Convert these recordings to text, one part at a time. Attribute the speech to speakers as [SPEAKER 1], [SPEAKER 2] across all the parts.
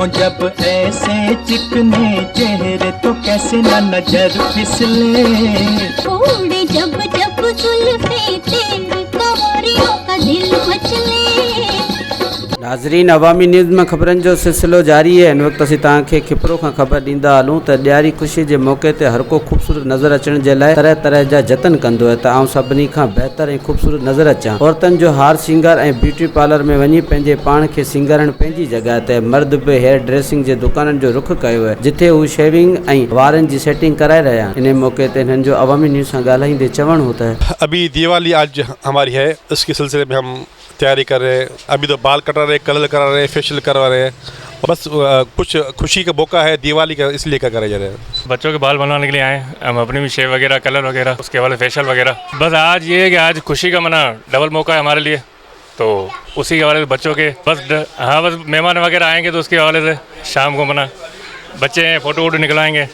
[SPEAKER 1] हो जब ऐसे चिकने चेहरे तो कैसे ना नजर फिसले।
[SPEAKER 2] छोड़े जब जब जुल्फे तेरी कमरियों का दिल मचले।
[SPEAKER 3] नाज़रीन, अवामी न्यूज़ में ख़बरनि जो सिलसिलो जारी है। इन वक़्तु असीं तव्हांखे खिपरो खां ख़बर ॾींदा हलूं त ॾियारी ख़ुशी जे मौक़े ते हर को ख़ूबसूरत नज़र अचण जे लाइ तरह तरह जा जतन कंदो आहे त आउं सभिनी खां बहितर ऐं ख़ूबसूरत नज़र अचां। औरतुनि जो हार श्रंगार ऐं ब्यूटी पार्लर में वञी पंहिंजे पाण खे सिंगारण पंहिंजी जॻह ते मर्द बि हेयर ड्रेसिंग जे दुकाननि जो रुख कयो आहे, जिथे हू शेविंग ऐं वारनि जी सेटिंग कराए रहिया आहिनि। इन मौक़े ते हिननि जो अवामी न्यूज़ सां ॻाल्हाईंदे चवणु हो त
[SPEAKER 4] अभी दिवाली आज हमारी है, इसके सिलसिले में हम तैयारी कर रहे हैं। अभी तो बाल कटा रहे, कलर करा रहे, फेशियल करवा रहे हैं। बस कुछ खुशी का मौका है दिवाली का, इसलिए क्या कराए जा रहे हैं।
[SPEAKER 5] बच्चों के बाल बनवाने के लिए आए, हम अपनी भी शेव वगैरह, कलर वगैरह, उसके वाले फेशियल वगैरह। बस आज ये है कि आज खुशी का मना डबल मौका है हमारे लिए, तो उसी के हवाले से बच्चों के बस मेहमान वगैरह आएंगे तो उसके हवाले से शाम को मना बच्चे हैं फ़ोटो वोटो निकलवाएंगे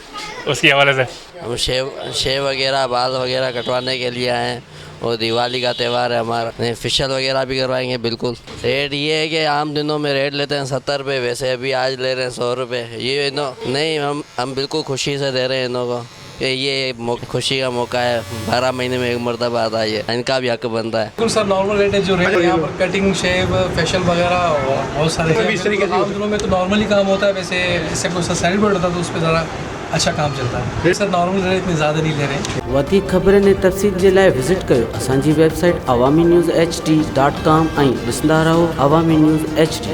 [SPEAKER 5] उसके हवाले से।
[SPEAKER 6] हम शेव वगैरह बाल वगैरह कटवाने के लिए आए हैं और दिवाली का त्यौहार है हमारा, फेशियल वगैरह भी करवाएंगे। बिल्कुल रेट ये है कि आम दिनों में रेट लेते हैं 70 रुपये, वैसे अभी आज ले रहे हैं 100 रुपये। ये नहीं, हम बिल्कुल खुशी से दे रहे हैं इनों को कि ये खुशी का मौका है, 12 महीने में एक मरतबा आता है, ये इनका भी हक बनता है।
[SPEAKER 7] बिल्कुल सर, नॉर्मल रेट है जो रेट है यहाँ पर, कटिंग शेव फेशियल वगैरह बहुत सारे इस तरीके आम दिनों में तो नॉर्मली काम होता है, वैसे इससे कोई सैनिटाइजर होता है तो उस पर ज़रा अच्छा काम चलता है। सर नॉर्मल रेट इतनी ज़्यादा नहीं ले रहे।
[SPEAKER 3] वधीक ख़बरनि ऐं तफ़सील जे लाइ विज़िट कयो असांजी वेबसाइट awamiNewsHD.com ऐं ॾिसंदा रहो अवामी न्यूज़ HD।